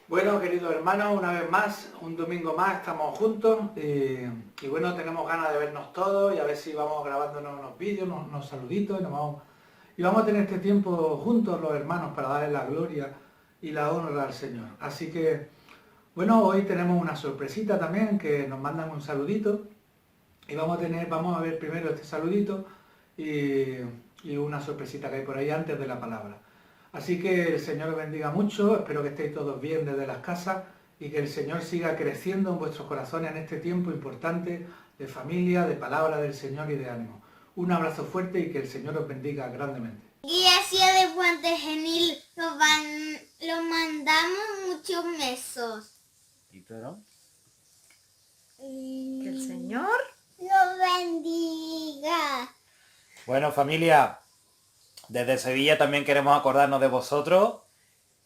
Bueno, queridos hermanos, una vez más, un domingo más, estamos juntos y bueno, tenemos ganas de vernos todos y a ver si vamos grabándonos unos vídeos, unos saluditos y vamos a tener este tiempo juntos los hermanos para darle la gloria y la honra al Señor. Así que, bueno, hoy tenemos una sorpresita también, que nos mandan un saludito y vamos a ver primero este saludito y una sorpresita que hay por ahí antes de la palabra. Así que el Señor os bendiga mucho, espero que estéis todos bien desde las casas y que el Señor siga creciendo en vuestros corazones en este tiempo importante de familia, de palabra del Señor y de ánimo. Un abrazo fuerte y que el Señor os bendiga grandemente. Iglesia de Puente Genil, lo mandamos muchos besos. ¿Y tú no? Que el Señor lo bendiga. Bueno, familia, desde Sevilla también queremos acordarnos de vosotros.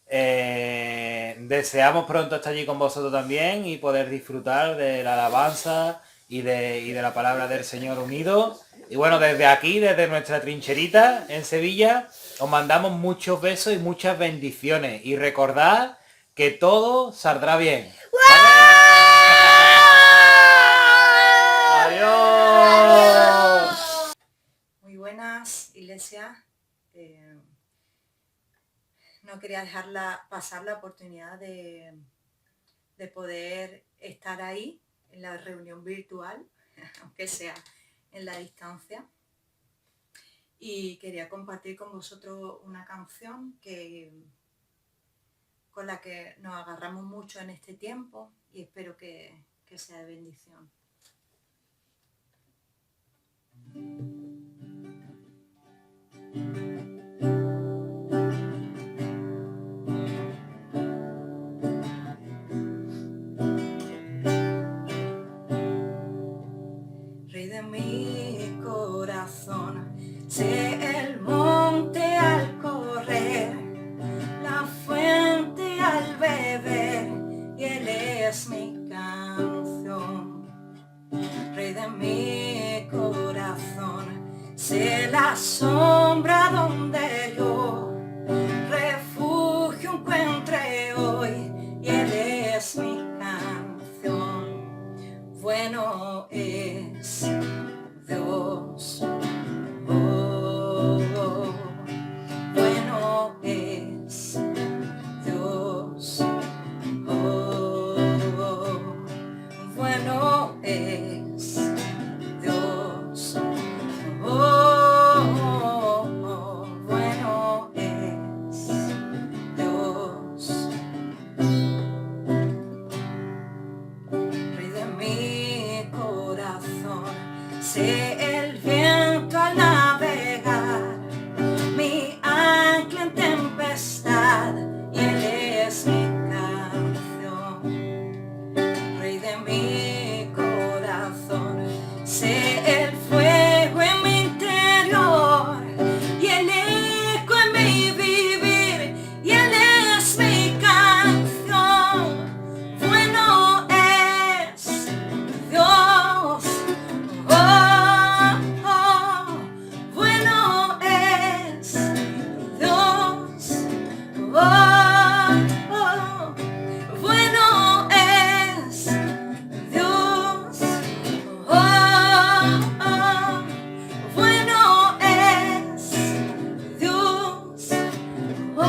Deseamos pronto estar allí con vosotros también y poder disfrutar de la alabanza y de la palabra del Señor unido. Y bueno, desde aquí, desde nuestra trincherita en Sevilla, os mandamos muchos besos y muchas bendiciones. Y recordad que todo saldrá bien. ¿Vale? ¡Adiós! Muy buenas, Iglesia. No quería pasar la oportunidad de poder estar ahí en la reunión virtual, aunque sea en la distancia. Y quería compartir con vosotros una canción con la que nos agarramos mucho en este tiempo y espero que sea de bendición. Rey de mi corazón, sé el monte al correr, la fuente al beber, y Él es mi canción. Rey de mi corazón, sé la sombra donde yo refugio encuentre hoy, y Él es mi canción. Bueno es Dios, oh, bueno es Dios, oh, bueno es Dios, oh, bueno es Dios. Rey de mi corazón, sé el viento al navegar, mi ancla en tempestad, y Él es mi canción. Rey de mi corazón, sé el fuego en mi interior, y el eco en mi vivir, y Él es mi canción. Bueno es Dios, oh, oh, bueno es Dios, oh, oh, bueno es Dios, oh, oh, bueno es Dios, oh, oh.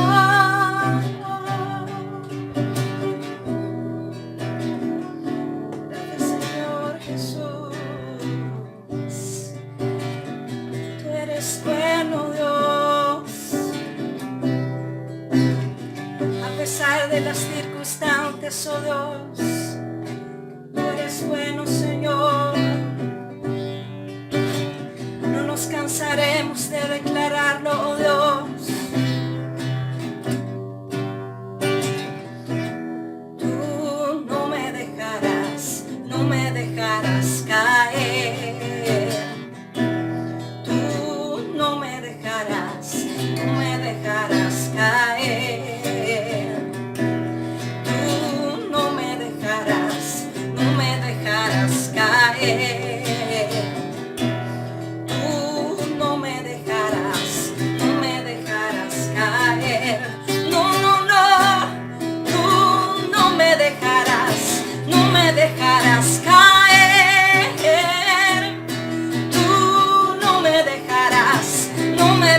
Gracias, Señor Jesús. Tú eres bueno, Dios. A pesar de las circunstancias, oh Dios, tú eres bueno, Señor. No nos cansaremos de declararlo, oh Dios. Tú no me dejarás caer. Tú no me dejarás caer. Tú no me dejarás caer. Tú no me dejarás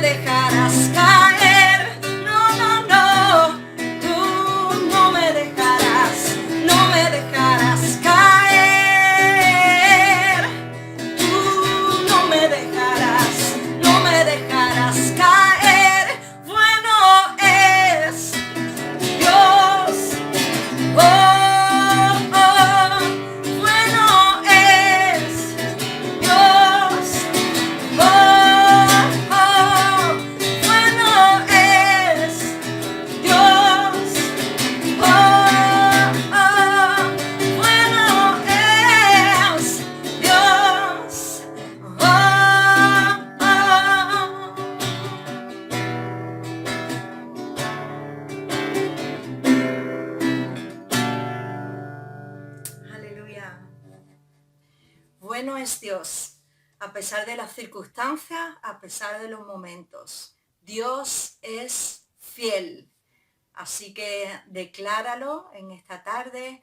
dejarás caer, no, no, no, tú no me dejarás, no me dejarás caer, tú no me dejarás, no me dejarás caer, bueno es Dios, oh, oh, bueno es Dios, oh, oh, bueno es Dios, oh, oh, bueno es Dios, oh, oh. Aleluya. Bueno es Dios, a pesar de las circunstancias, a pesar de los momentos. Dios es fiel. Así que decláralo en esta tarde,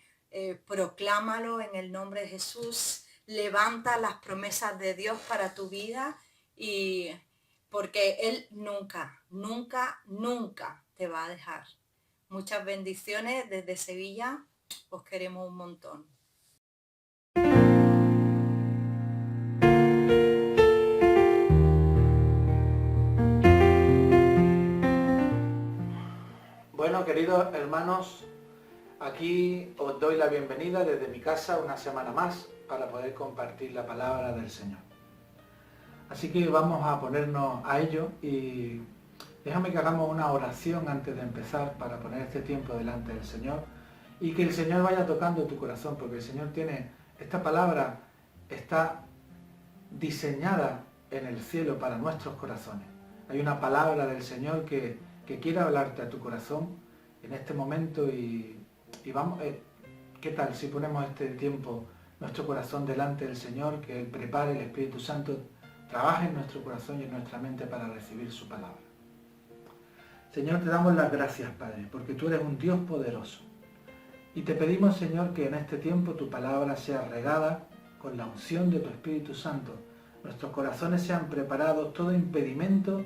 proclámalo en el nombre de Jesús, levanta las promesas de Dios para tu vida, y porque Él nunca, nunca, nunca te va a dejar. Muchas bendiciones desde Sevilla, os queremos un montón. Bueno, queridos hermanos, aquí os doy la bienvenida desde mi casa una semana más para poder compartir la palabra del Señor. Así que vamos a ponernos a ello y déjame que hagamos una oración antes de empezar para poner este tiempo delante del Señor y que el Señor vaya tocando tu corazón, porque el Señor tiene, esta palabra está diseñada en el cielo para nuestros corazones. Hay una palabra del Señor que quiere hablarte a tu corazón en este momento y vamos, ¿qué tal si ponemos este tiempo, nuestro corazón delante del Señor, que Él prepare, el Espíritu Santo trabaje en nuestro corazón y en nuestra mente para recibir su palabra? Señor, te damos las gracias, Padre, porque tú eres un Dios poderoso. Y te pedimos, Señor, que en este tiempo tu palabra sea regada con la unción de tu Espíritu Santo. Nuestros corazones sean preparados, todo impedimento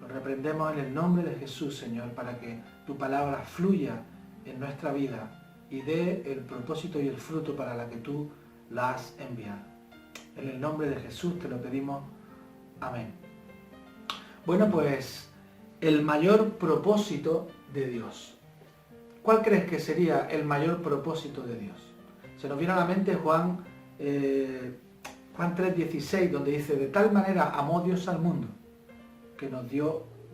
lo reprendemos en el nombre de Jesús, Señor, para que tu palabra fluya en nuestra vida y dé el propósito y el fruto para la que tú la has enviado. En el nombre de Jesús te lo pedimos. Amén. Bueno, pues el mayor propósito de Dios. ¿Cuál crees que sería el mayor propósito de Dios? Se nos viene a la mente Juan 3:16, donde dice: de tal manera amó Dios al mundo, que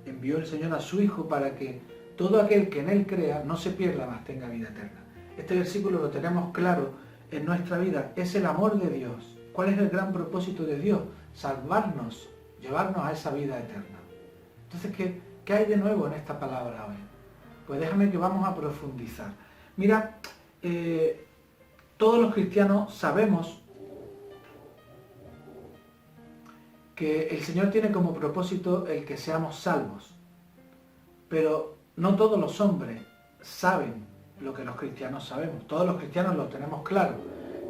envió el Señor a su Hijo para que todo aquel que en Él crea no se pierda, mas tenga vida eterna. Este versículo lo tenemos claro en nuestra vida, es el amor de Dios. ¿Cuál es el gran propósito de Dios? Salvarnos, llevarnos a esa vida eterna. Entonces, ¿qué hay de nuevo en esta palabra hoy? Pues déjame que vamos a profundizar. Mira, todos los cristianos sabemos que el Señor tiene como propósito el que seamos salvos, pero no todos los hombres saben lo que los cristianos sabemos. Todos los cristianos lo tenemos claro,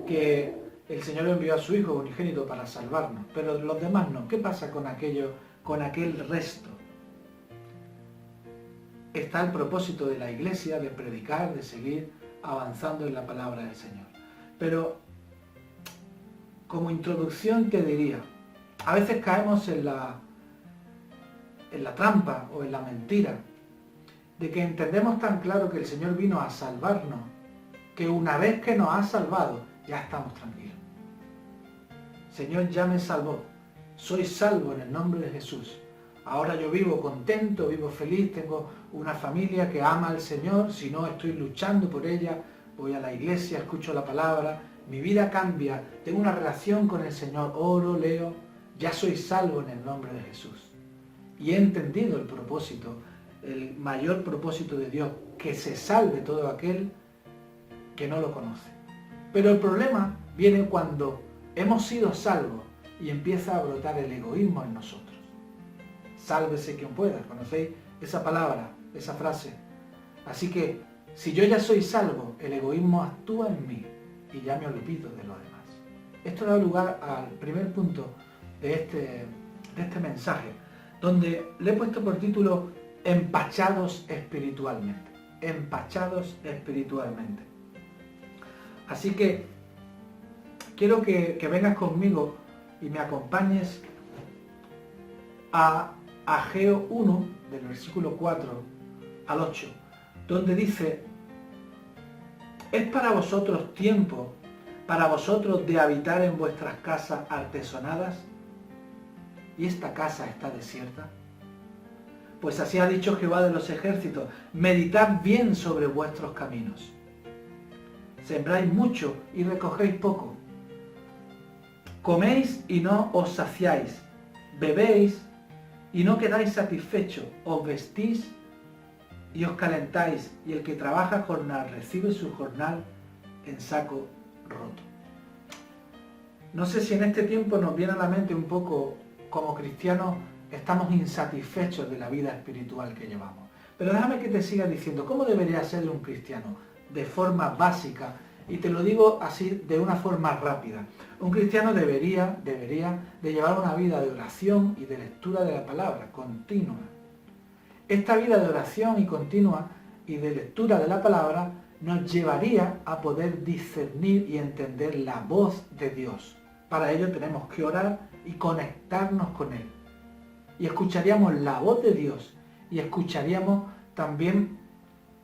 que el Señor envió a su Hijo unigénito para salvarnos, pero los demás no. ¿Qué pasa con aquel resto? Está el propósito de la Iglesia de predicar, de seguir avanzando en la palabra del Señor. Pero como introducción te diría, a veces caemos en la trampa o en la mentira de que entendemos tan claro que el Señor vino a salvarnos, que una vez que nos ha salvado, ya estamos tranquilos. Señor ya me salvó, soy salvo en el nombre de Jesús. Ahora yo vivo contento, vivo feliz, tengo una familia que ama al Señor, si no estoy luchando por ella, voy a la iglesia, escucho la palabra, mi vida cambia, tengo una relación con el Señor, oro, leo, ya soy salvo en el nombre de Jesús. Y he entendido el propósito, el mayor propósito de Dios, que se salve todo aquel que no lo conoce. Pero el problema viene cuando hemos sido salvos y empieza a brotar el egoísmo en nosotros. Sálvese quien pueda, ¿conocéis esa palabra, esa frase? Así que, si yo ya soy salvo, el egoísmo actúa en mí y ya me olvido de lo demás. Esto da lugar al primer punto de este mensaje. donde le he puesto por título Empachados espiritualmente. Empachados espiritualmente. Así que quiero que vengas conmigo y me acompañes a Ageo 1, del versículo 4 al 8, donde dice: es para vosotros tiempo, para vosotros de habitar en vuestras casas artesonadas, y esta casa está desierta. Pues así ha dicho Jehová de los ejércitos: meditad bien sobre vuestros caminos. Sembráis mucho y recogéis poco. Coméis y no os saciáis. Bebéis y no quedáis satisfechos. Os vestís y os calentáis, y el que trabaja jornal recibe su jornal en saco roto. No sé si en este tiempo nos viene a la mente un poco, como cristianos, estamos insatisfechos de la vida espiritual que llevamos. Pero déjame que te siga diciendo, ¿cómo debería ser un cristiano? De forma básica, y te lo digo así de una forma rápida. Un cristiano debería de llevar una vida de oración y de lectura de la palabra continua. Esta vida de oración y continua y de lectura de la palabra nos llevaría a poder discernir y entender la voz de Dios. Para ello tenemos que orar y conectarnos con Él. Y escucharíamos la voz de Dios y escucharíamos también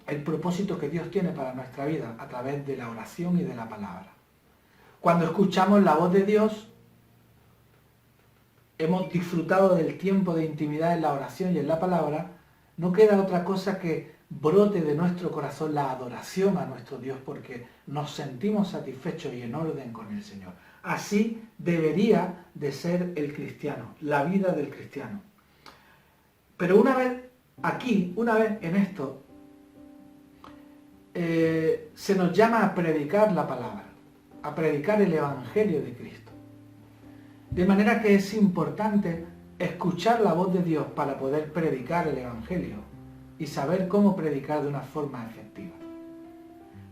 el propósito que Dios tiene para nuestra vida a través de la oración y de la palabra. Cuando escuchamos la voz de Dios, hemos disfrutado del tiempo de intimidad en la oración y en la palabra, no queda otra cosa que brote de nuestro corazón la adoración a nuestro Dios, porque nos sentimos satisfechos y en orden con el Señor. Así debería de ser el cristiano, la vida del cristiano. Pero una vez aquí, una vez en esto, se nos llama a predicar la palabra, a predicar el Evangelio de Cristo. De manera que es importante escuchar la voz de Dios para poder predicar el Evangelio y saber cómo predicar de una forma efectiva.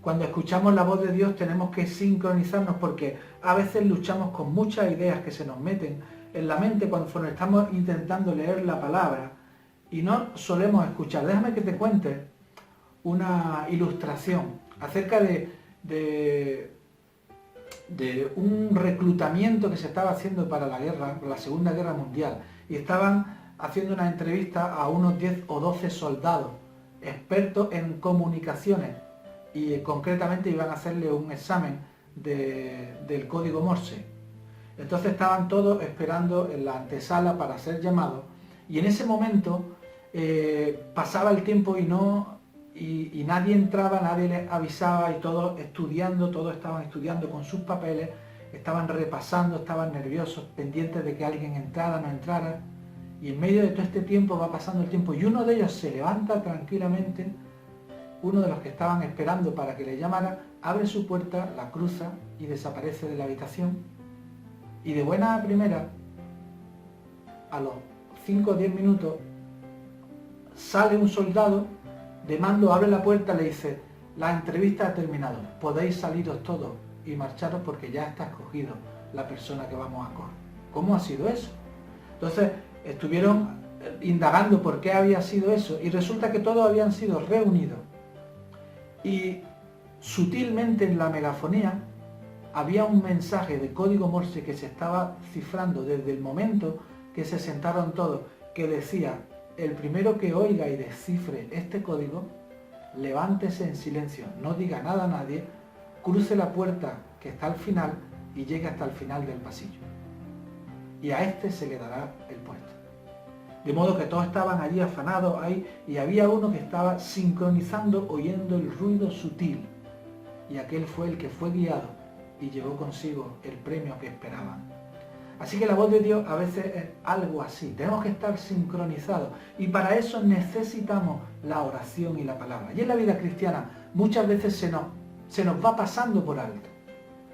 Cuando escuchamos la voz de Dios tenemos que sincronizarnos, porque a veces luchamos con muchas ideas que se nos meten en la mente cuando estamos intentando leer la palabra y no solemos escuchar. Déjame que te cuente una ilustración acerca de un reclutamiento que se estaba haciendo para la Segunda Guerra Mundial, y estaban haciendo una entrevista a unos 10 o 12 soldados expertos en comunicaciones, y concretamente iban a hacerle un examen del código Morse. Entonces estaban todos esperando en la antesala para ser llamados, y en ese momento pasaba el tiempo y nadie entraba, nadie les avisaba, y todos estaban estudiando con sus papeles, estaban repasando, estaban nerviosos, pendientes de que alguien entrara, no entrara. Y en medio de todo este tiempo va pasando el tiempo y uno de ellos se levanta tranquilamente, uno de los que estaban esperando para que le llamara, abre su puerta, la cruza y desaparece de la habitación. Y de buena primera, a los 5 o 10 minutos, sale un soldado de mando, abre la puerta, le dice: la entrevista ha terminado, podéis saliros todos y marcharos porque ya está escogido la persona que vamos a coger. ¿Cómo ha sido eso? Entonces estuvieron indagando por qué había sido eso, y resulta que todos habían sido reunidos y sutilmente en la megafonía había un mensaje de código Morse que se estaba cifrando desde el momento que se sentaron todos, que decía: el primero que oiga y descifre este código, levántese en silencio, no diga nada a nadie, cruce la puerta que está al final y llegue hasta el final del pasillo. Y a este se le dará el puesto. De modo que todos estaban allí afanados ahí, y había uno que estaba sincronizando, oyendo el ruido sutil. Y aquel fue el que fue guiado y llevó consigo el premio que esperaban. Así que la voz de Dios a veces es algo así. Tenemos que estar sincronizados, y para eso necesitamos la oración y la palabra. Y en la vida cristiana muchas veces se nos va pasando por alto.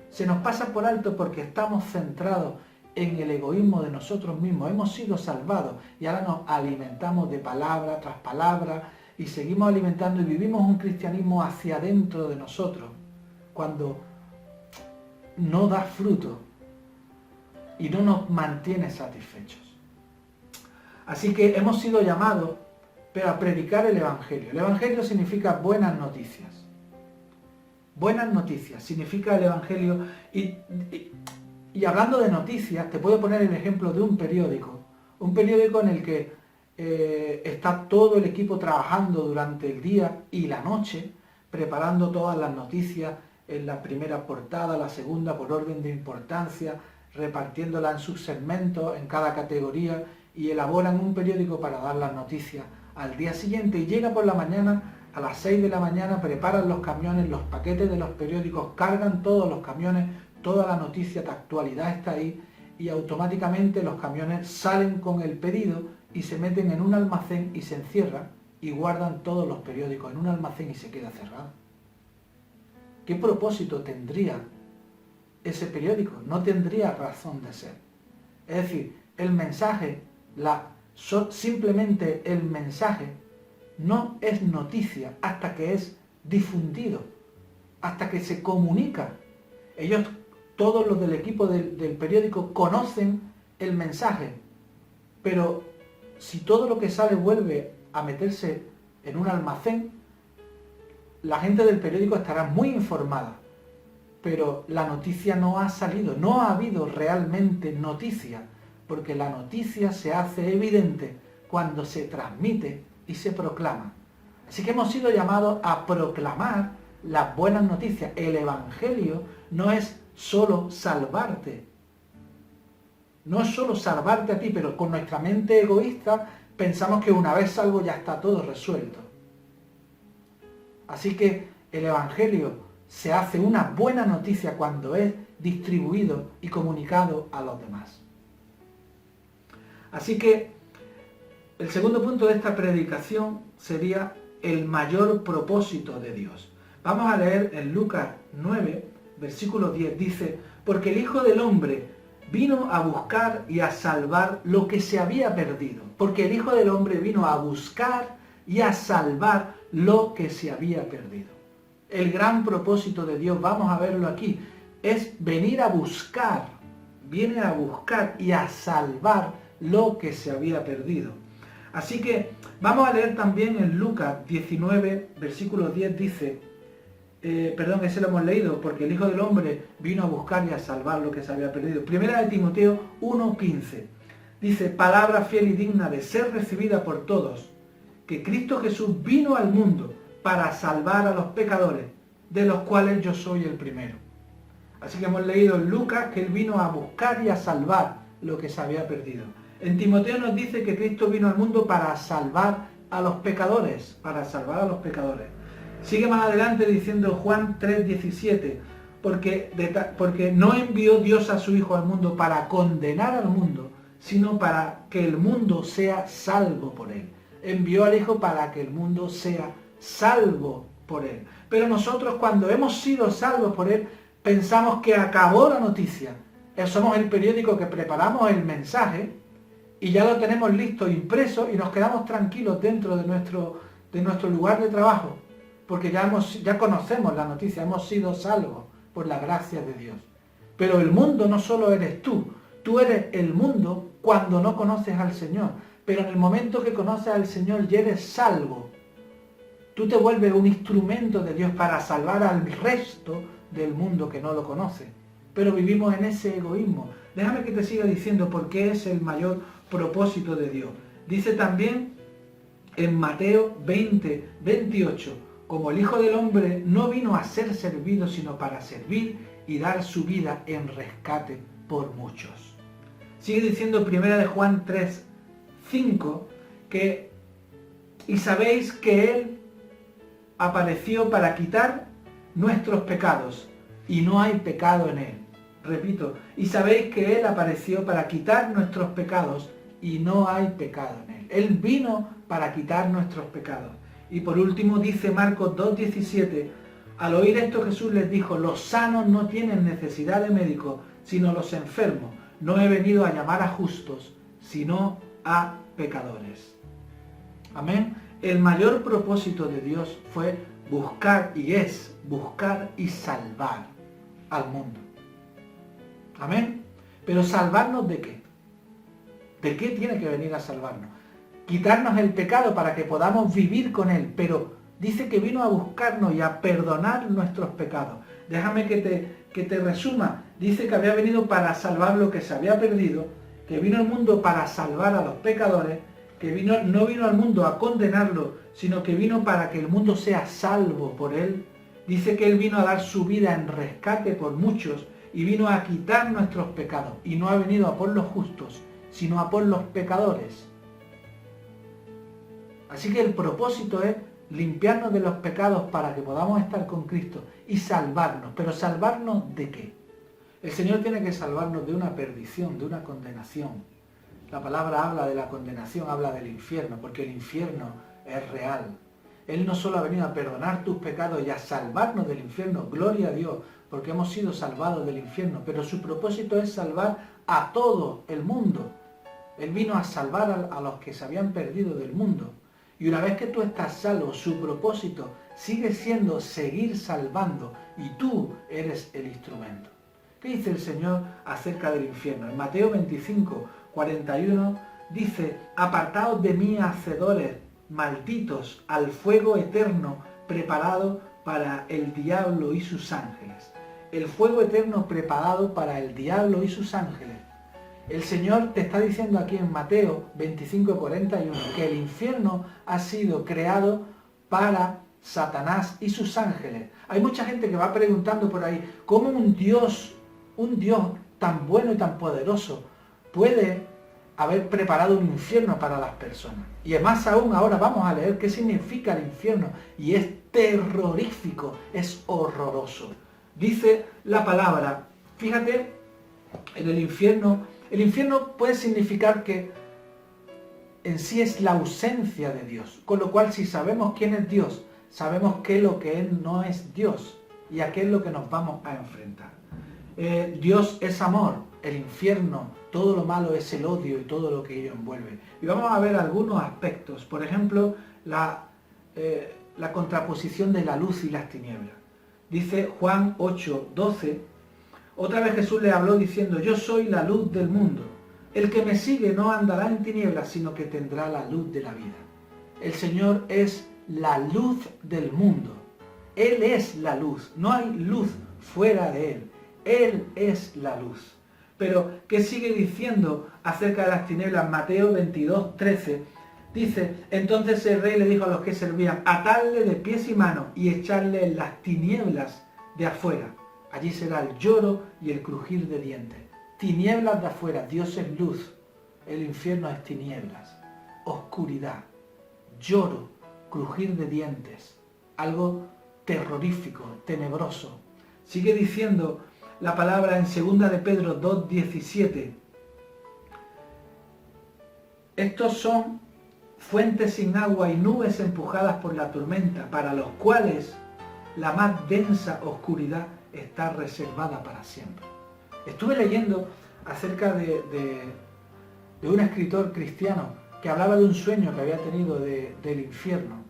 Se nos pasa por alto porque estamos centrados en el egoísmo de nosotros mismos. Hemos sido salvados y ahora nos alimentamos de palabra tras palabra y seguimos alimentando y vivimos un cristianismo hacia adentro de nosotros, cuando no da fruto y no nos mantiene satisfechos. Así que hemos sido llamados a predicar el Evangelio. El Evangelio significa buenas noticias. Buenas noticias significa el Evangelio. Y hablando de noticias, te puedo poner el ejemplo de un periódico. Un periódico en el que está todo el equipo trabajando durante el día y la noche, preparando todas las noticias en la primera portada, la segunda por orden de importancia, repartiéndola en sus segmentos, en cada categoría, y elaboran un periódico para dar las noticias al día siguiente. Y llega por la mañana, a las 6 de la mañana, preparan los camiones, los paquetes de los periódicos, cargan todos los camiones, toda la noticia de actualidad está ahí, y automáticamente los camiones salen con el pedido y se meten en un almacén y se encierran y guardan todos los periódicos en un almacén y se queda cerrado. ¿Qué propósito tendría ese periódico? No tendría razón de ser. Es decir, el mensaje, simplemente el mensaje no es noticia hasta que es difundido, hasta que se comunica. Ellos, todos los del equipo del periódico, conocen el mensaje, pero si todo lo que sale vuelve a meterse en un almacén, la gente del periódico estará muy informada, pero la noticia no ha salido, no ha habido realmente noticia, porque la noticia se hace evidente cuando se transmite y se proclama. Así que hemos sido llamados a proclamar las buenas noticias. El Evangelio no es solo salvarte, no es solo salvarte a ti, pero con nuestra mente egoísta pensamos que una vez salvo ya está todo resuelto. Así que el Evangelio se hace una buena noticia cuando es distribuido y comunicado a los demás. Así que el segundo punto de esta predicación sería el mayor propósito de Dios. Vamos a leer en Lucas 9, versículo 10, dice: porque el Hijo del Hombre vino a buscar y a salvar lo que se había perdido. Porque el Hijo del Hombre vino a buscar y a salvar lo que se había perdido. El gran propósito de Dios, vamos a verlo aquí, es venir a buscar, viene a buscar y a salvar lo que se había perdido. Así que vamos a leer también en Lucas 19, versículo 10, dice, ese lo hemos leído, porque el Hijo del Hombre vino a buscar y a salvar lo que se había perdido. Primera de Timoteo 1:15, dice: palabra fiel y digna de ser recibida por todos, que Cristo Jesús vino al mundo para salvar a los pecadores, de los cuales yo soy el primero. Así que hemos leído en Lucas que Él vino a buscar y a salvar lo que se había perdido. En Timoteo nos dice que Cristo vino al mundo para salvar a los pecadores, Sigue más adelante diciendo Juan 3:17, porque no envió Dios a su Hijo al mundo para condenar al mundo, sino para que el mundo sea salvo por Él. Envió al Hijo para que el mundo sea salvo por Él. Pero nosotros, cuando hemos sido salvos por Él, pensamos que acabó la noticia. Somos el periódico que preparamos el mensaje y ya lo tenemos listo, impreso, y nos quedamos tranquilos dentro de nuestro lugar de trabajo, porque ya conocemos la noticia, hemos sido salvos por la gracia de Dios. Pero el mundo no solo eres tú eres el mundo cuando no conoces al Señor, pero en el momento que conoces al Señor ya eres salvo. Tú te vuelves un instrumento de Dios para salvar al resto del mundo que no lo conoce. Pero vivimos en ese egoísmo. Déjame que te siga diciendo por qué es el mayor propósito de Dios. Dice también en Mateo 20:28, como el Hijo del Hombre no vino a ser servido, sino para servir y dar su vida en rescate por muchos. Sigue diciendo primera de Juan 3:5 que y sabéis que Él apareció para quitar nuestros pecados y no hay pecado en Él. Repito, y sabéis que Él apareció para quitar nuestros pecados y no hay pecado en Él. Él vino para quitar nuestros pecados. Y por último dice Marcos 2:17, al oír esto Jesús les dijo: los sanos no tienen necesidad de médico, sino los enfermos. No he venido a llamar a justos, sino a pecadores. Amén. El mayor propósito de Dios fue buscar y salvar al mundo. Amén. Pero ¿salvarnos de qué? ¿De qué tiene que venir a salvarnos? quitarnos el pecado para que podamos vivir con Él, pero dice que vino a buscarnos y a perdonar nuestros pecados. Déjame que te resuma. Dice que había venido para salvar lo que se había perdido, que vino al mundo para salvar a los pecadores, que no vino al mundo a condenarlo, sino que vino para que el mundo sea salvo por Él. Dice que Él vino a dar su vida en rescate por muchos y vino a quitar nuestros pecados. Y no ha venido a por los justos, sino a por los pecadores. Así que el propósito es limpiarnos de los pecados para que podamos estar con Cristo y salvarnos. ¿Pero salvarnos de qué? El Señor tiene que salvarnos de una perdición, de una condenación. La palabra habla de la condenación, habla del infierno, porque el infierno es real. Él no solo ha venido a perdonar tus pecados y a salvarnos del infierno, gloria a Dios, porque hemos sido salvados del infierno, pero su propósito es salvar a todo el mundo. Él vino a salvar a los que se habían perdido del mundo. Y una vez que tú estás salvo, su propósito sigue siendo seguir salvando, y tú eres el instrumento. ¿Qué dice el Señor acerca del infierno? En Mateo 25, 41 dice: apartaos de mí, hacedores malditos, al fuego eterno preparado para el diablo y sus ángeles. El fuego eterno preparado para el diablo y sus ángeles. El Señor te está diciendo aquí en Mateo 25, 41 que el infierno ha sido creado para Satanás y sus ángeles. Hay mucha gente que va preguntando por ahí, ¿cómo un Dios tan bueno y tan poderoso puede haber preparado un infierno para las personas? Y más aún, ahora vamos a leer qué significa el infierno. Y es terrorífico, es horroroso. Dice la palabra, fíjate, en el infierno puede significar que en sí es la ausencia de Dios. Con lo cual, si sabemos quién es Dios, sabemos qué es lo que Él no es Dios y a qué es lo que nos vamos a enfrentar. Dios es amor, el infierno, todo lo malo es el odio y todo lo que ello envuelve. Y vamos a ver algunos aspectos, por ejemplo, la contraposición de la luz y las tinieblas. Dice Juan 8, 12, otra vez Jesús le habló diciendo: yo soy la luz del mundo. El que me sigue no andará en tinieblas, sino que tendrá la luz de la vida. El Señor es la luz del mundo. Él es la luz. No hay luz fuera de Él. Él es la luz. Pero, ¿qué sigue diciendo acerca de las tinieblas? Mateo 22, 13. Dice: entonces el rey le dijo a los que servían: atadle de pies y manos y echarle en las tinieblas de afuera. Allí será el lloro y el crujir de dientes. Tinieblas de afuera, Dios es luz. El infierno es tinieblas, oscuridad, lloro, crujir de dientes. Algo terrorífico, tenebroso. Sigue diciendo la palabra en 2 de Pedro 2, 17. Estos son fuentes sin agua y nubes empujadas por la tormenta, para los cuales la más densa oscuridad está reservada para siempre. Estuve leyendo acerca de un escritor cristiano que hablaba de un sueño que había tenido del infierno.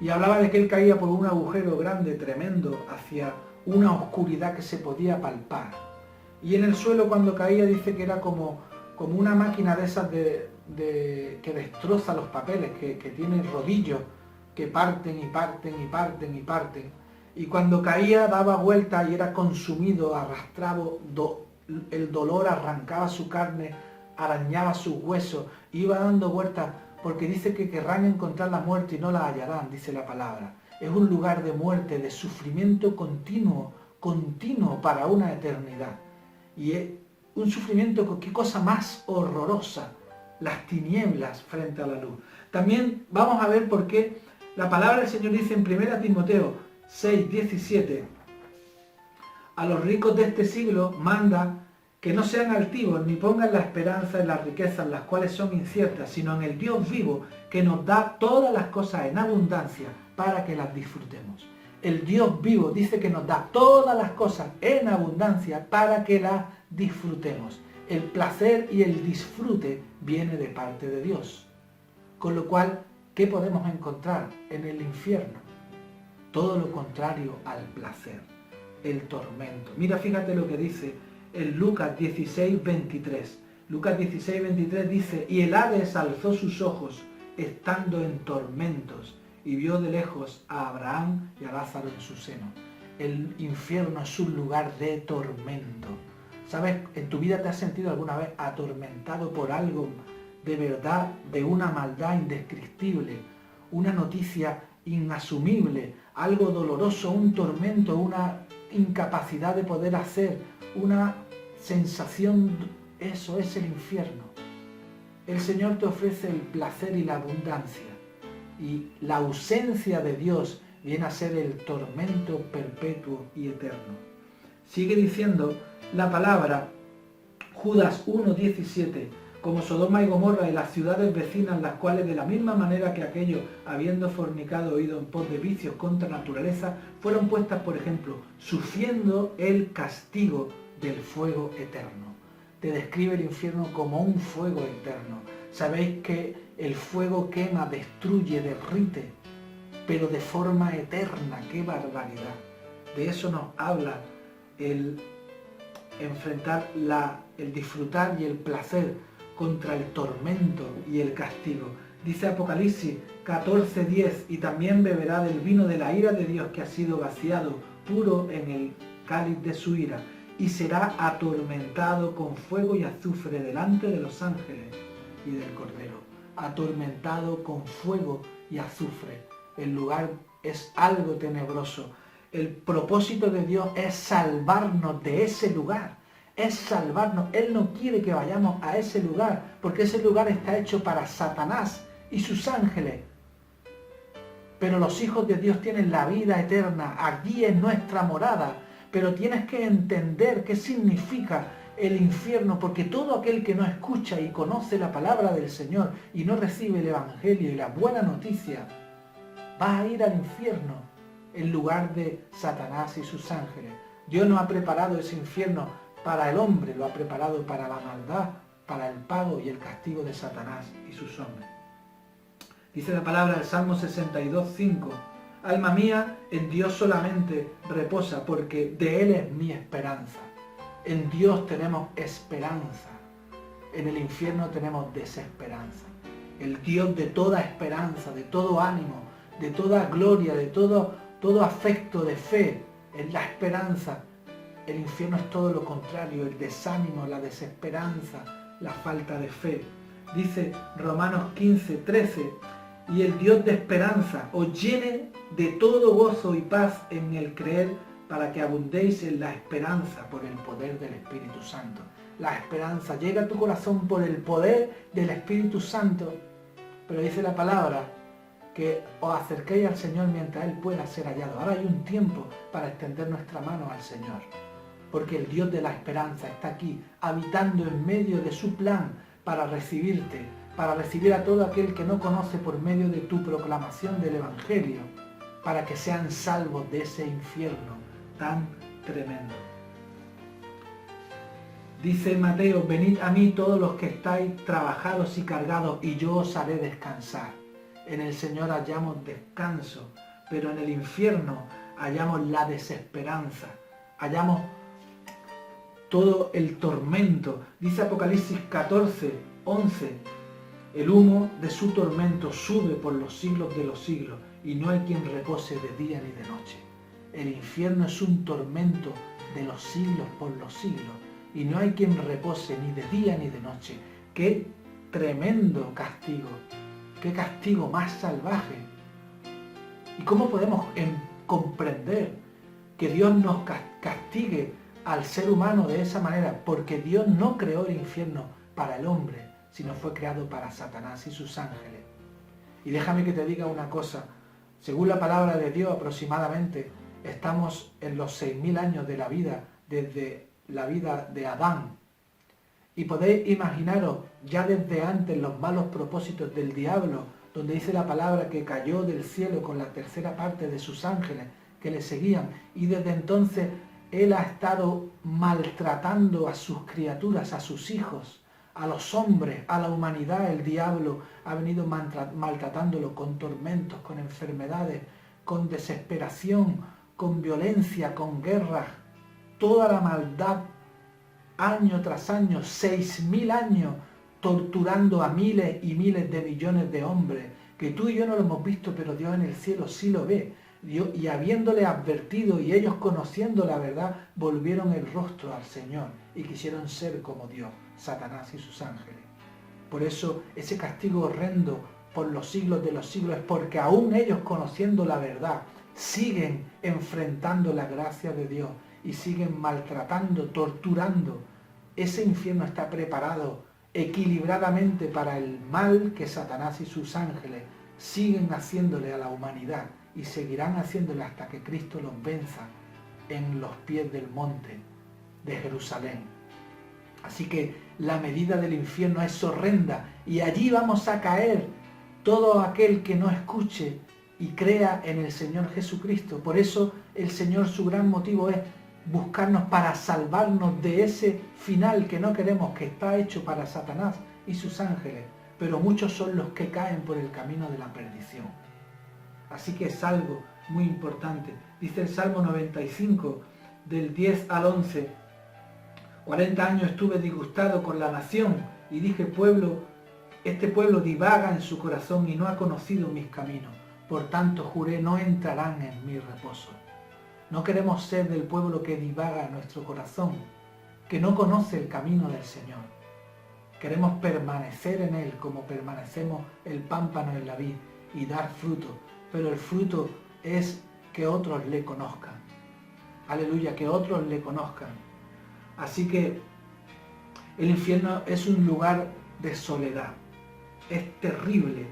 Y hablaba de que él caía por un agujero grande, tremendo, hacia una oscuridad que se podía palpar. Y en el suelo, cuando caía, dice que era como una máquina de esas que destroza los papeles, que tiene rodillos que parten y parten y parten y parten. Y cuando caía daba vuelta y era consumido, arrastrado, el dolor arrancaba su carne, arañaba sus huesos, iba dando vueltas, porque dice que querrán encontrar la muerte y no la hallarán, dice la palabra. Es un lugar de muerte, de sufrimiento continuo para una eternidad. Y es un sufrimiento, qué cosa más horrorosa, las tinieblas frente a la luz. También vamos a ver por qué la palabra del Señor dice en 1 Timoteo 6, 17, a los ricos de este siglo manda que no sean altivos ni pongan la esperanza en las riquezas, las cuales son inciertas, sino en el Dios vivo que nos da todas las cosas en abundancia para que las disfrutemos. El Dios vivo dice que nos da todas las cosas en abundancia para que las disfrutemos. El placer y el disfrute viene de parte de Dios. Con lo cual, ¿qué podemos encontrar en el infierno? Todo lo contrario al placer, el tormento. Mira, fíjate lo que dice en Lucas 16, 23. Lucas 16, 23 dice, y el Hades alzó sus ojos, estando en tormentos, y vio de lejos a Abraham y a Lázaro en su seno. El infierno es un lugar de tormento. ¿Sabes? ¿En tu vida te has sentido alguna vez atormentado por algo de verdad, de una maldad indescriptible, una noticia inasumible, algo doloroso, un tormento, una incapacidad de poder hacer, una sensación? Eso es el infierno. El Señor te ofrece el placer y la abundancia, y la ausencia de Dios viene a ser el tormento perpetuo y eterno. Sigue diciendo la palabra, Judas 1:17, como Sodoma y Gomorra y las ciudades vecinas, las cuales de la misma manera que aquellos, habiendo fornicado, ido en pos de vicios contra naturaleza, fueron puestas por ejemplo, sufriendo el castigo del fuego eterno. Te describe el infierno como un fuego eterno. Sabéis que el fuego quema, destruye, derrite, pero de forma eterna. ¡Qué barbaridad! De eso nos habla el enfrentar el disfrutar y el placer contra el tormento y el castigo. Dice Apocalipsis 14:10, y también beberá del vino de la ira de Dios que ha sido vaciado puro en el cáliz de su ira, y será atormentado con fuego y azufre delante de los ángeles y del Cordero. Atormentado con fuego y azufre. El lugar es algo tenebroso. El propósito de Dios es salvarnos de ese lugar. Es salvarnos. Él no quiere que vayamos a ese lugar, porque ese lugar está hecho para Satanás y sus ángeles. Pero los hijos de Dios tienen la vida eterna. Aquí es nuestra morada. Pero tienes que entender qué significa el infierno, porque todo aquel que no escucha y conoce la palabra del Señor y no recibe el Evangelio y la buena noticia, va a ir al infierno en lugar de Satanás y sus ángeles. Dios no ha preparado ese infierno para el hombre, lo ha preparado para la maldad, para el pago y el castigo de Satanás y sus hombres. Dice la palabra del Salmo 62:5, alma mía, en Dios solamente reposa, porque de Él es mi esperanza. En Dios tenemos esperanza. En el infierno tenemos desesperanza. El Dios de toda esperanza, de todo ánimo, de toda gloria, de todo afecto de fe, es la esperanza. El infierno es todo lo contrario, el desánimo, la desesperanza, la falta de fe. Dice Romanos 15:13, y el Dios de esperanza os llene de todo gozo y paz en el creer, para que abundéis en la esperanza por el poder del Espíritu Santo. La esperanza llega a tu corazón por el poder del Espíritu Santo. Pero dice la palabra que os acerquéis al Señor mientras Él pueda ser hallado. Ahora hay un tiempo para extender nuestra mano al Señor, porque el Dios de la esperanza está aquí, habitando en medio de su plan para recibirte, para recibir a todo aquel que no conoce por medio de tu proclamación del Evangelio, para que sean salvos de ese infierno tan tremendo. Dice Mateo, venid a mí todos los que estáis trabajados y cargados, y yo os haré descansar. En el Señor hallamos descanso, pero en el infierno hallamos la desesperanza, hallamos todo el tormento. Dice Apocalipsis 14:11, el humo de su tormento sube por los siglos de los siglos, y no hay quien repose de día ni de noche. El infierno es un tormento de los siglos por los siglos, y no hay quien repose ni de día ni de noche. ¡Qué tremendo castigo! ¡Qué castigo más salvaje! ¿Y cómo podemos comprender que Dios nos castigue al ser humano de esa manera? Porque Dios no creó el infierno para el hombre, sino fue creado para Satanás y sus ángeles. Y déjame que te diga una cosa. Según la palabra de Dios, aproximadamente estamos en los 6.000 años de la vida, desde la vida de Adán. Y podéis imaginaros ya desde antes los malos propósitos del diablo, donde dice la palabra que cayó del cielo con la tercera parte de sus ángeles que le seguían. Y desde entonces él ha estado maltratando a sus criaturas, a sus hijos, a los hombres, a la humanidad. El diablo ha venido maltratándolo con tormentos, con enfermedades, con desesperación, con violencia, con guerras. Toda la maldad año tras año, 6.000 años, torturando a miles y miles de millones de hombres, que tú y yo no lo hemos visto, pero Dios en el cielo sí lo ve. Y habiéndole advertido y ellos conociendo la verdad, volvieron el rostro al Señor y quisieron ser como Dios, Satanás y sus ángeles. Por eso ese castigo horrendo por los siglos de los siglos es porque aún ellos conociendo la verdad, siguen enfrentando la gracia de Dios y siguen maltratando, torturando. Ese infierno está preparado equilibradamente para el mal que Satanás y sus ángeles siguen haciéndole a la humanidad y seguirán haciéndole hasta que Cristo los venza en los pies del monte de Jerusalén. Así que la medida del infierno es horrenda y allí vamos a caer todo aquel que no escuche y crea en el Señor Jesucristo. Por eso el Señor, su gran motivo es buscarnos para salvarnos de ese final que no queremos, que está hecho para Satanás y sus ángeles, pero muchos son los que caen por el camino de la perdición. Así que es algo muy importante. Dice el Salmo 95, del 10 al 11, 40 años estuve disgustado con la nación y dije, este pueblo divaga en su corazón y no ha conocido mis caminos. Por tanto juré, no entrarán en mi reposo. No queremos ser del pueblo que divaga en nuestro corazón, que no conoce el camino del Señor. Queremos permanecer en Él como permanecemos el pámpano en la vid y dar fruto, pero el fruto es que otros le conozcan. Aleluya, que otros le conozcan. Así que el infierno es un lugar de soledad, es terrible,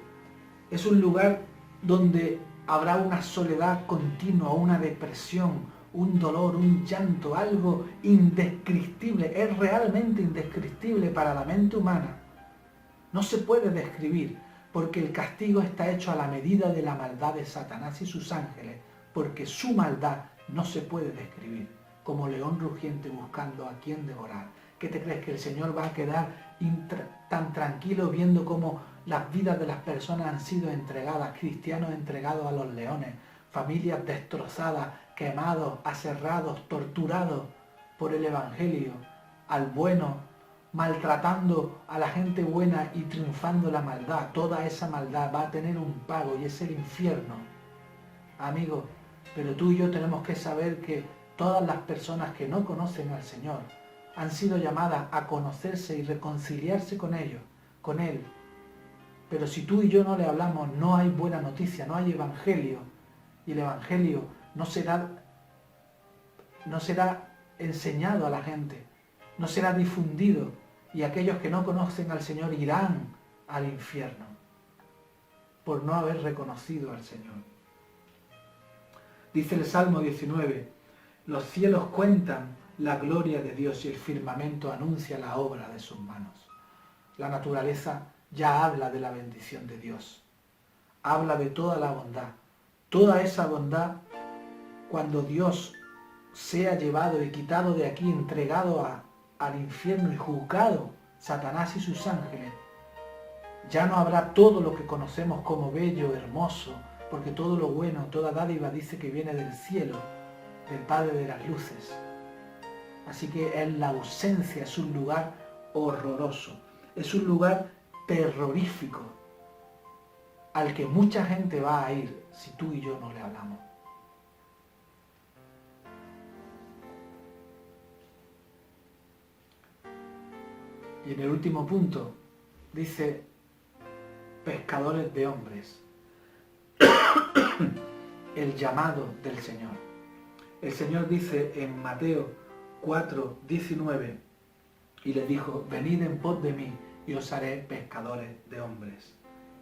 es un lugar donde habrá una soledad continua, una depresión, un dolor, un llanto, algo indescriptible, es realmente indescriptible para la mente humana. No se puede describir, porque el castigo está hecho a la medida de la maldad de Satanás y sus ángeles, porque su maldad no se puede describir, como león rugiente buscando a quien devorar. ¿Qué te crees, que el Señor va a quedar tan tranquilo viendo cómo las vidas de las personas han sido entregadas, cristianos entregados a los leones, familias destrozadas, quemados, aserrados, torturados por el Evangelio, al bueno, maltratando a la gente buena y triunfando la maldad? Toda esa maldad va a tener un pago y es el infierno, amigos. Pero tú y yo tenemos que saber que todas las personas que no conocen al Señor han sido llamadas a conocerse y reconciliarse con ellos, con Él. Pero si tú y yo no le hablamos, no hay buena noticia, no hay evangelio. Y el evangelio no será enseñado a la gente, no será difundido. Y aquellos que no conocen al Señor irán al infierno por no haber reconocido al Señor. Dice el Salmo 19, los cielos cuentan la gloria de Dios y el firmamento anuncia la obra de sus manos. La naturaleza ya habla de la bendición de Dios, habla de toda la bondad. Toda esa bondad, cuando Dios sea llevado y quitado de aquí, entregado al infierno y juzgado, Satanás y sus ángeles, ya no habrá todo lo que conocemos como bello, hermoso, porque todo lo bueno, toda dádiva dice que viene del cielo, del Padre de las luces. Así que es la ausencia, es un lugar horroroso, es un lugar terrorífico al que mucha gente va a ir si tú y yo no le hablamos. Y en el último punto dice pescadores de hombres, el llamado del Señor. El Señor dice en Mateo 4:19, y les dijo, venid en pos de mí y os haré pescadores de hombres.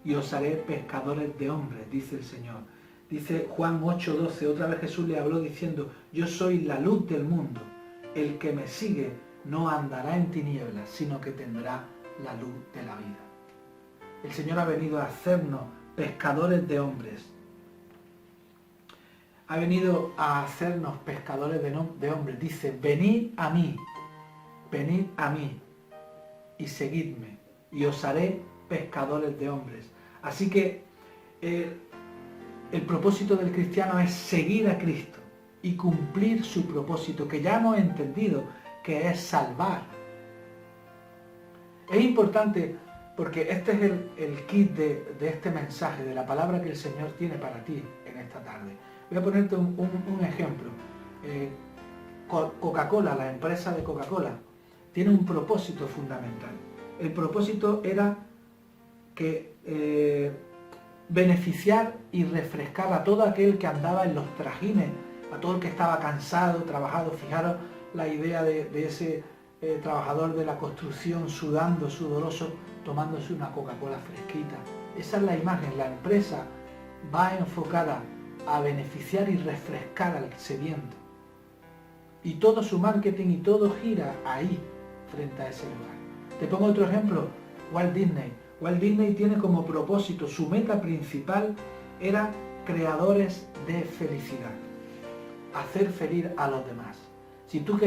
Y os haré pescadores de hombres, dice el Señor. Dice Juan 8:12, otra vez Jesús le habló diciendo, yo soy la luz del mundo, el que me sigue no andará en tinieblas, sino que tendrá la luz de la vida. El Señor ha venido a hacernos pescadores de hombres. Ha venido a hacernos pescadores de hombres. Dice, venid a mí y seguidme, y os haré pescadores de hombres. Así que el propósito del cristiano es seguir a Cristo y cumplir su propósito, que ya hemos entendido que es salvar. Es importante porque este es el kit de este mensaje, de la palabra que el Señor tiene para ti en esta tarde. Voy a ponerte un ejemplo. Coca-Cola, la empresa de Coca-Cola, tiene un propósito fundamental. El propósito era que beneficiar y refrescar a todo aquel que andaba en los trajines, a todo el que estaba cansado, trabajado. Fijaros la idea de ese trabajador de la construcción sudando, sudoroso, tomándose una Coca-Cola fresquita. Esa es la imagen. La empresa va enfocada a beneficiar y refrescar al sediento. Y todo su marketing y todo gira ahí, frente a ese lugar. Te pongo otro ejemplo, Walt Disney. Walt Disney tiene como propósito, su meta principal era creadores de felicidad, hacer feliz a los demás. Si tú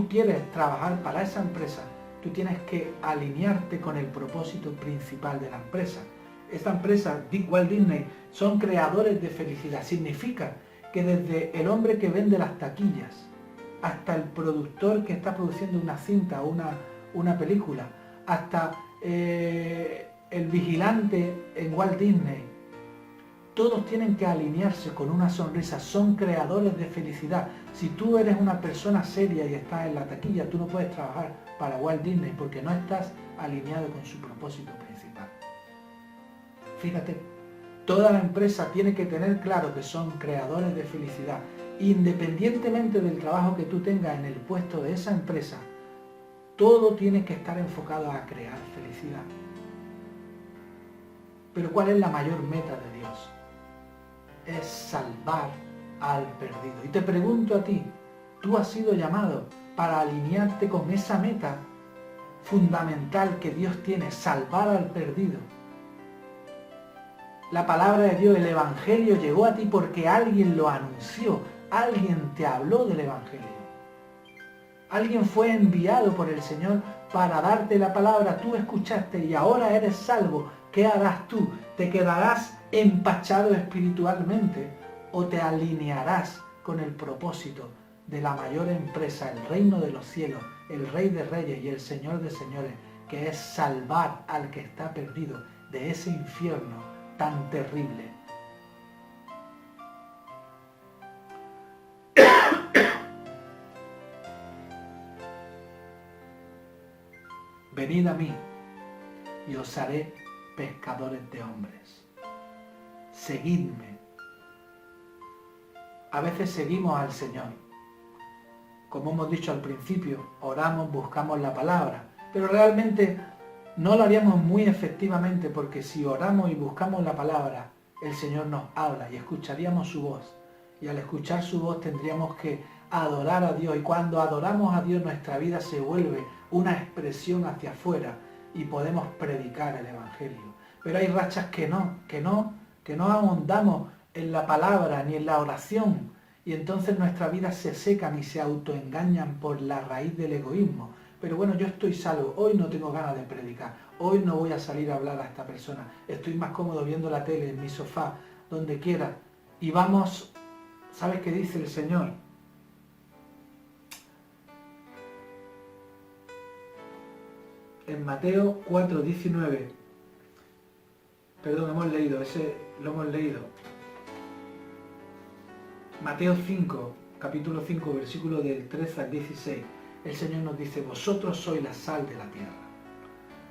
quieres trabajar para esa empresa, tú tienes que alinearte con el propósito principal de la empresa. Esta empresa, Walt Disney, son creadores de felicidad. Significa que desde el hombre que vende las taquillas hasta el productor que está produciendo una cinta o una película, hasta el vigilante en Walt Disney, todos tienen que alinearse con una sonrisa, son creadores de felicidad. Si tú eres una persona seria y estás en la taquilla, tú no puedes trabajar para Walt Disney porque no estás alineado con su propósito principal. Fíjate, toda la empresa tiene que tener claro que son creadores de felicidad. Independientemente del trabajo que tú tengas en el puesto de esa empresa, todo tiene que estar enfocado a crear felicidad. Pero ¿cuál es la mayor meta de Dios? Es salvar al perdido. Y te pregunto a ti, ¿tú has sido llamado para alinearte con esa meta fundamental que Dios tiene, salvar al perdido? La palabra de Dios, el Evangelio llegó a ti porque alguien lo anunció, alguien te habló del Evangelio. Alguien fue enviado por el Señor para darte la palabra, tú escuchaste y ahora eres salvo. ¿Qué harás tú? ¿Te quedarás empachado espiritualmente o te alinearás con el propósito de la mayor empresa, el reino de los cielos, el Rey de Reyes y el Señor de Señores, que es salvar al que está perdido de ese infierno tan terrible? Venid a mí y os haré pescadores de hombres. Seguidme. A veces seguimos al Señor. Como hemos dicho al principio, oramos, buscamos la palabra, pero realmente no lo haríamos muy efectivamente porque si oramos y buscamos la palabra, el Señor nos habla y escucharíamos su voz. Y al escuchar su voz tendríamos que adorar a Dios. Y cuando adoramos a Dios, nuestra vida se vuelve una expresión hacia afuera y podemos predicar el Evangelio. Pero hay rachas que no ahondamos en la palabra ni en la oración. Y entonces nuestra vida se secan y se autoengañan por la raíz del egoísmo. Pero bueno, yo estoy salvo, hoy no tengo ganas de predicar, hoy no voy a salir a hablar a esta persona, estoy más cómodo viendo la tele, en mi sofá, donde quiera. Y vamos, ¿sabes qué dice el Señor? En Mateo 4:19, perdón, lo hemos leído. Mateo 5, capítulo 5, versículo del 13 al 16, el Señor nos dice, vosotros sois la sal de la tierra.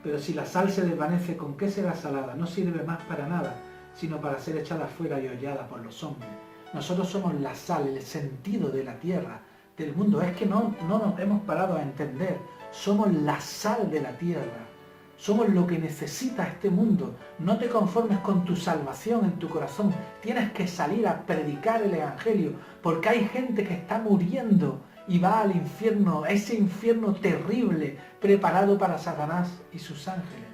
Pero si la sal se desvanece, ¿con qué será salada? No sirve más para nada, sino para ser echada fuera y hollada por los hombres. Nosotros somos la sal, el sentido de la tierra, del mundo. Es que no nos hemos parado a entender. Somos la sal de la tierra. Somos lo que necesita este mundo. No te conformes con tu salvación en tu corazón. Tienes que salir a predicar el Evangelio, porque hay gente que está muriendo y va al infierno, a ese infierno terrible preparado para Satanás y sus ángeles.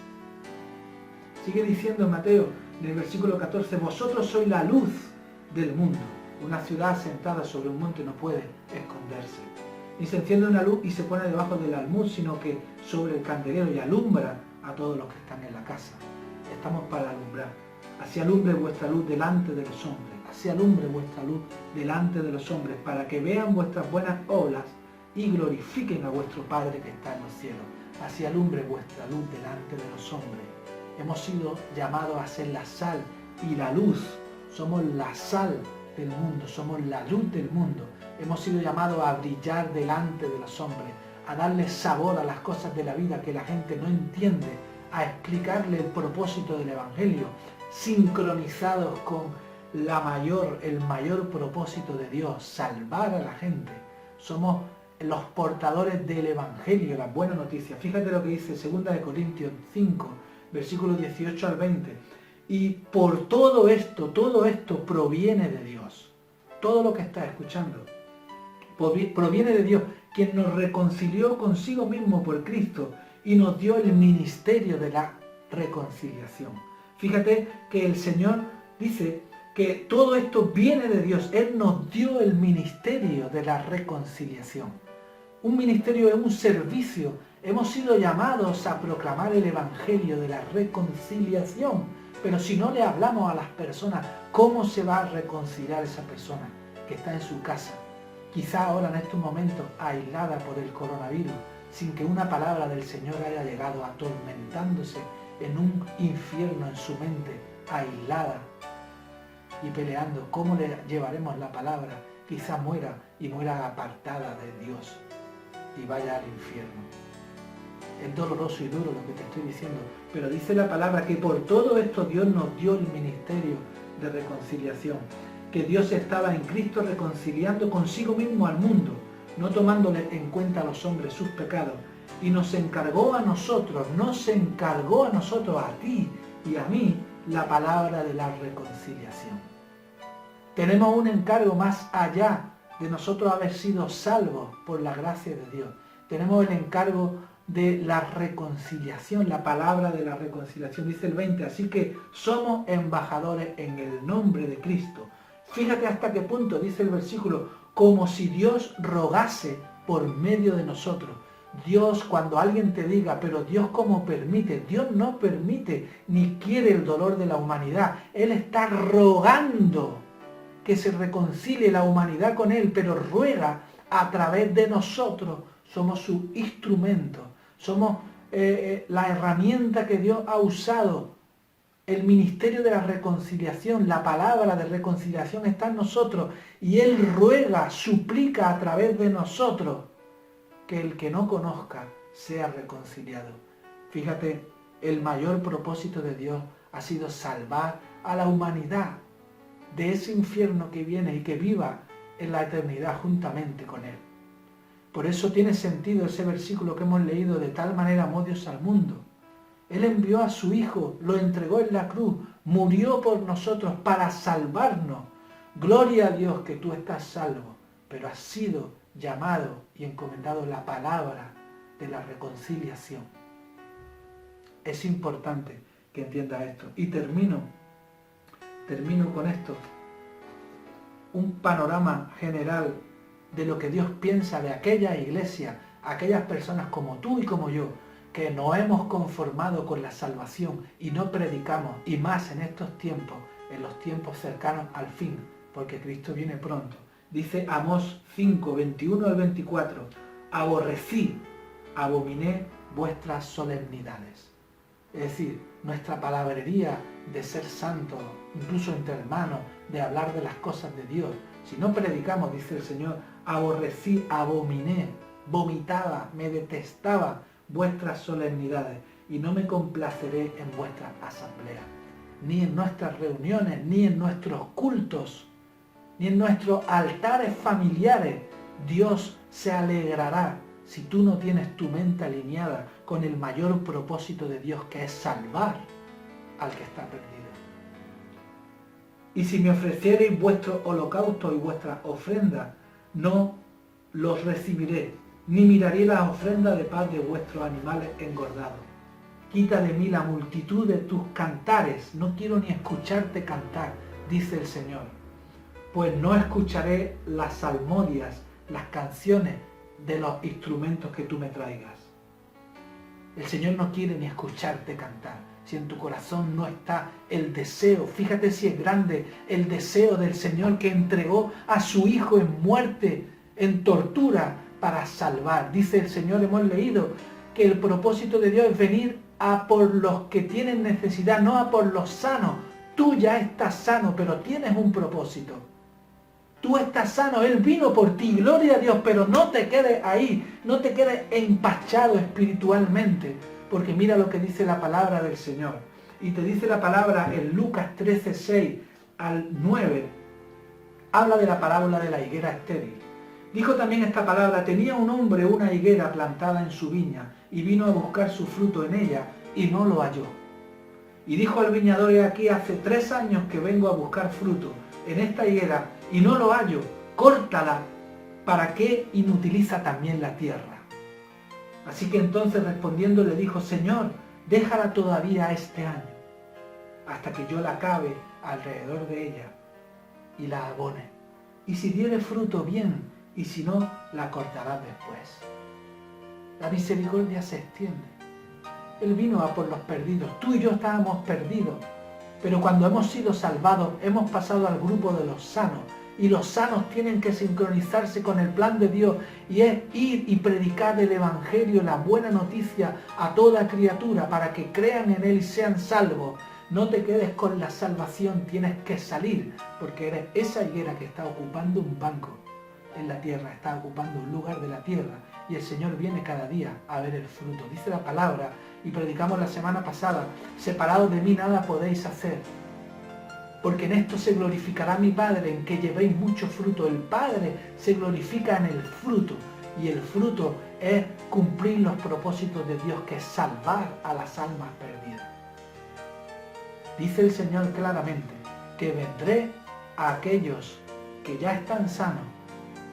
Sigue diciendo Mateo, en el versículo 14, vosotros sois la luz del mundo. Una ciudad sentada sobre un monte no puede esconderse. Ni se enciende una luz y se pone debajo del almud, sino que sobre el candelero y alumbra a todos los que están en la casa. Estamos para alumbrar. Así alumbre vuestra luz delante de los hombres. Así alumbre vuestra luz delante de los hombres, para que vean vuestras buenas obras y glorifiquen a vuestro Padre que está en los cielos. Así alumbre vuestra luz delante de los hombres. Hemos sido llamados a ser la sal y la luz. Somos la sal del mundo, somos la luz del mundo. Hemos sido llamados a brillar delante de los hombres, a darle sabor a las cosas de la vida que la gente no entiende, a explicarle el propósito del Evangelio, sincronizados con el mayor propósito de Dios, salvar a la gente. Somos los portadores del Evangelio, la buena noticia. Fíjate lo que dice 2 Corintios 5, versículos 18 al 20. Y por todo esto proviene de Dios. Todo lo que estás escuchando proviene de Dios, quien nos reconcilió consigo mismo por Cristo y nos dio el ministerio de la reconciliación. Fíjate que el Señor dice que todo esto viene de Dios. Él nos dio el ministerio de la reconciliación. Un ministerio es un servicio. Hemos sido llamados a proclamar el Evangelio de la reconciliación. Pero si no le hablamos a las personas, ¿cómo se va a reconciliar esa persona que está en su casa? Quizá ahora en estos momentos aislada por el coronavirus, sin que una palabra del Señor haya llegado, atormentándose en un infierno en su mente, aislada y peleando. ¿Cómo le llevaremos la palabra? Quizá muera y muera apartada de Dios y vaya al infierno. Es doloroso y duro lo que te estoy diciendo, pero dice la palabra que por todo esto Dios nos dio el ministerio de reconciliación, que Dios estaba en Cristo reconciliando consigo mismo al mundo, no tomándole en cuenta a los hombres sus pecados, y nos encargó a nosotros, a ti y a mí, la palabra de la reconciliación. Tenemos un encargo más allá de nosotros haber sido salvos por la gracia de Dios. Tenemos el encargo de la reconciliación, la palabra de la reconciliación, dice el 20, así que somos embajadores en el nombre de Cristo. Fíjate hasta qué punto, dice el versículo, como si Dios rogase por medio de nosotros. Dios, cuando alguien te diga, pero Dios ¿cómo permite? Dios no permite ni quiere el dolor de la humanidad. Él está rogando que se reconcilie la humanidad con Él, pero ruega a través de nosotros. Somos su instrumento, somos la herramienta que Dios ha usado. El ministerio de la reconciliación, la palabra de reconciliación está en nosotros y Él ruega, suplica a través de nosotros que el que no conozca sea reconciliado. Fíjate, el mayor propósito de Dios ha sido salvar a la humanidad de ese infierno que viene y que viva en la eternidad juntamente con Él. Por eso tiene sentido ese versículo que hemos leído, de tal manera amó Dios al mundo. Él envió a su Hijo, lo entregó en la cruz, murió por nosotros para salvarnos. Gloria a Dios que tú estás salvo, pero has sido llamado y encomendado la palabra de la reconciliación. Es importante que entiendas esto. Y termino con esto. Un panorama general de lo que Dios piensa de aquella iglesia, aquellas personas como tú y como yo, que nos hemos conformado con la salvación y no predicamos, y más en estos tiempos, en los tiempos cercanos al fin, porque Cristo viene pronto. Dice Amós 5, 21 al 24, abominé vuestras solemnidades. Es decir, nuestra palabrería de ser santos, incluso entre hermanos, de hablar de las cosas de Dios. Si no predicamos, dice el Señor, abominé, vomitaba, me detestaba vuestras solemnidades y no me complaceré en vuestras asambleas, ni en nuestras reuniones, ni en nuestros cultos, ni en nuestros altares familiares. Dios se alegrará si tú no tienes tu mente alineada con el mayor propósito de Dios, que es salvar al que está perdido. Y si me ofreciereis vuestro holocausto y vuestras ofrendas, no los recibiré, ni miraré las ofrendas de paz de vuestros animales engordados. Quita de mí la multitud de tus cantares, no quiero ni escucharte cantar, dice el Señor, pues no escucharé las salmodias, las canciones de los instrumentos que tú me traigas. El Señor no quiere ni escucharte cantar. Si en tu corazón no está el deseo, fíjate si es grande el deseo del Señor, que entregó a su Hijo en muerte, en tortura, para salvar. Dice el Señor, hemos leído, que el propósito de Dios es venir a por los que tienen necesidad, no a por los sanos. Tú ya estás sano, pero tienes un propósito. Tú estás sano, Él vino por ti, gloria a Dios, pero no te quedes ahí, no te quedes empachado espiritualmente, porque mira lo que dice la palabra del Señor. Y te dice la palabra en Lucas 13, 6 al 9, habla de la parábola de la higuera estéril. Dijo también esta palabra: tenía un hombre una higuera plantada en su viña, y vino a buscar su fruto en ella, y no lo halló. Y dijo al viñador: he aquí, hace 3 años que vengo a buscar fruto en esta higuera, y no lo hallo, córtala, ¿para qué inutiliza también la tierra? Así que entonces respondiendo le dijo: Señor, déjala todavía este año, hasta que yo la cabe alrededor de ella y la abone. Y si diere fruto, bien, y si no, la cortarás después. La misericordia se extiende. Él vino a por los perdidos. Tú y yo estábamos perdidos, pero cuando hemos sido salvados, hemos pasado al grupo de los sanos. Y los sanos tienen que sincronizarse con el plan de Dios, y es ir y predicar el Evangelio, la buena noticia a toda criatura, para que crean en Él y sean salvos. No te quedes con la salvación, tienes que salir, porque eres esa higuera que está ocupando un banco en la tierra, está ocupando un lugar de la tierra, y el Señor viene cada día a ver el fruto. Dice la palabra, y predicamos la semana pasada: separados de mí nada podéis hacer, porque en esto se glorificará mi Padre, en que llevéis mucho fruto. El Padre se glorifica en el fruto, y el fruto es cumplir los propósitos de Dios, que es salvar a las almas perdidas. Dice el Señor claramente que vendré a aquellos que ya están sanos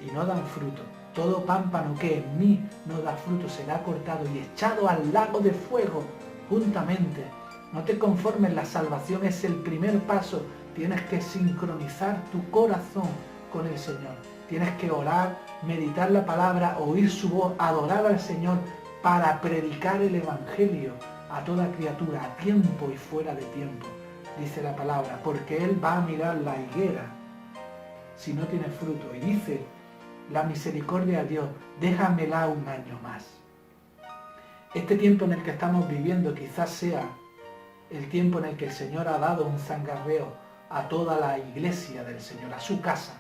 y no dan fruto. Todo pámpano que en mí no da fruto será cortado y echado al lago de fuego juntamente. No te conformes, la salvación es el primer paso. Tienes que sincronizar tu corazón con el Señor. Tienes que orar, meditar la palabra, oír su voz, adorar al Señor, para predicar el Evangelio a toda criatura, a tiempo y fuera de tiempo. Dice la palabra, porque Él va a mirar la higuera si no tiene fruto. Y dice la misericordia de Dios: déjamela un año más. Este tiempo en el que estamos viviendo quizás sea el tiempo en el que el Señor ha dado un zangarreo a toda la iglesia del Señor, a su casa,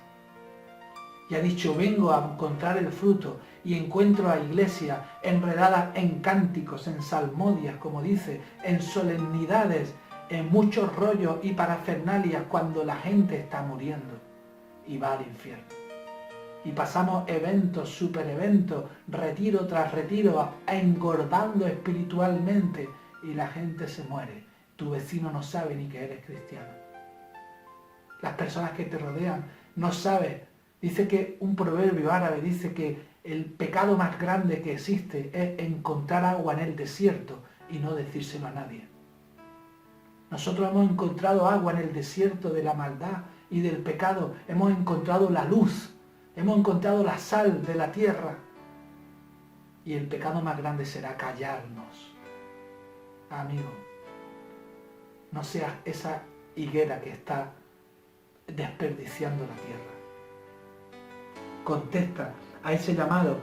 y ha dicho: vengo a encontrar el fruto, y encuentro a iglesias enredadas en cánticos, en salmodias, como dice, en solemnidades, en muchos rollos y parafernalias, cuando la gente está muriendo y va al infierno. Y pasamos eventos, super eventos, retiro tras retiro, engordando espiritualmente, y la gente se muere. Tu vecino no sabe ni que eres cristiano. Las personas que te rodean no saben. Dice que un proverbio árabe dice que el pecado más grande que existe es encontrar agua en el desierto y no decírselo a nadie. Nosotros hemos encontrado agua en el desierto de la maldad y del pecado. Hemos encontrado la luz, hemos encontrado la sal de la tierra. Y el pecado más grande será callarnos. Amigo, no seas esa higuera que está desperdiciando la tierra. Contesta a ese llamado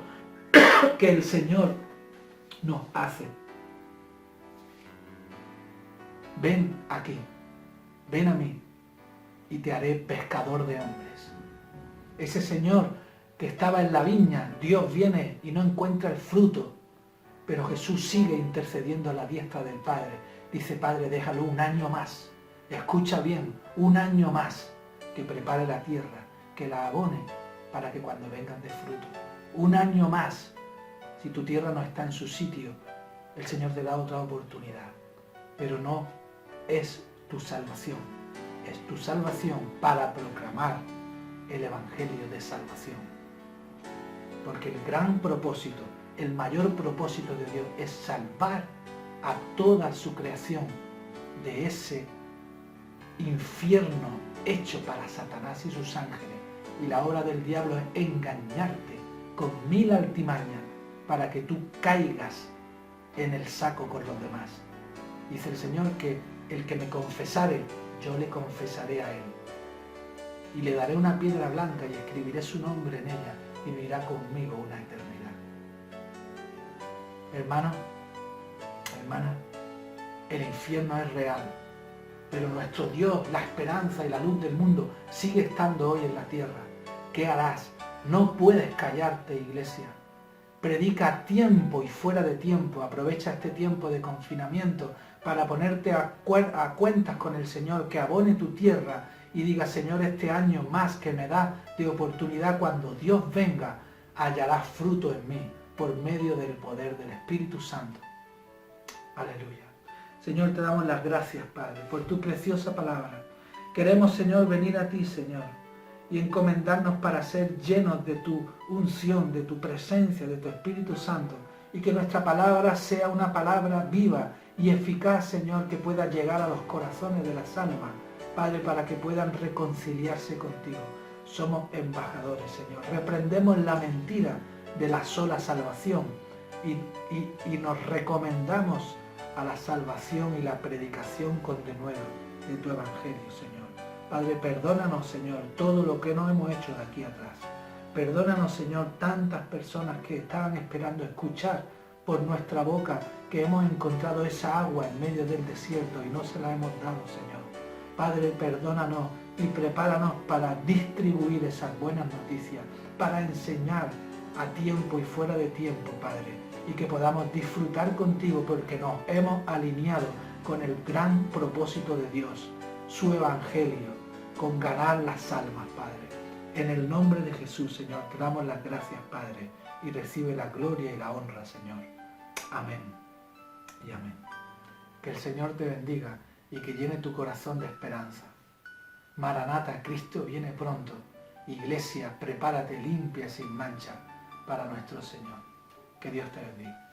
que el Señor nos hace. Ven aquí, ven a mí, y te haré pescador de hombres. Ese Señor que estaba en la viña, Dios viene y no encuentra el fruto, pero Jesús sigue intercediendo a la diestra del Padre. Dice: Padre, déjalo un año más. Escucha bien, un año más, que prepare la tierra, que la abone, para que cuando vengan de fruto. Un año más. Si tu tierra no está en su sitio, el Señor te da otra oportunidad. Pero no es tu salvación. Es tu salvación para proclamar el Evangelio de salvación. Porque el gran propósito, el mayor propósito de Dios es salvar a toda su creación de ese infierno hecho para Satanás y sus ángeles. Y la obra del diablo es engañarte con 1000 artimañas para que tú caigas en el saco con los demás. Dice el Señor que el que me confesare, yo le confesaré a él. Y le daré una piedra blanca y escribiré su nombre en ella, y vivirá conmigo una eternidad. Hermano, hermana, el infierno es real, pero nuestro Dios, la esperanza y la luz del mundo, sigue estando hoy en la tierra. ¿Qué harás? No puedes callarte, iglesia. Predica a tiempo y fuera de tiempo. Aprovecha este tiempo de confinamiento para ponerte a cuentas con el Señor, que abone tu tierra y diga: Señor, este año más que me da de oportunidad, cuando Dios venga, hallarás fruto en mí por medio del poder del Espíritu Santo. Aleluya. Señor, te damos las gracias, Padre, por tu preciosa palabra. Queremos, Señor, venir a ti, Señor, y encomendarnos para ser llenos de tu unción, de tu presencia, de tu Espíritu Santo, y que nuestra palabra sea una palabra viva y eficaz, Señor, que pueda llegar a los corazones de las almas, Padre, para que puedan reconciliarse contigo. Somos embajadores, Señor. Reprendemos la mentira de la sola salvación y nos recomendamos a la salvación y la predicación con denuedo de tu Evangelio, Señor. Padre, perdónanos, Señor, todo lo que no hemos hecho de aquí atrás. Perdónanos, Señor, tantas personas que estaban esperando escuchar por nuestra boca que hemos encontrado esa agua en medio del desierto y no se la hemos dado, Señor. Padre, perdónanos y prepáranos para distribuir esas buenas noticias, para enseñar a tiempo y fuera de tiempo, Padre, y que podamos disfrutar contigo porque nos hemos alineado con el gran propósito de Dios, su Evangelio, con ganar las almas, Padre. En el nombre de Jesús, Señor, te damos las gracias, Padre, y recibe la gloria y la honra, Señor. Amén y amén. Que el Señor te bendiga y que llene tu corazón de esperanza. Maranata, Cristo viene pronto. Iglesia, prepárate limpia, sin mancha, para nuestro Señor. Que Dios te bendiga.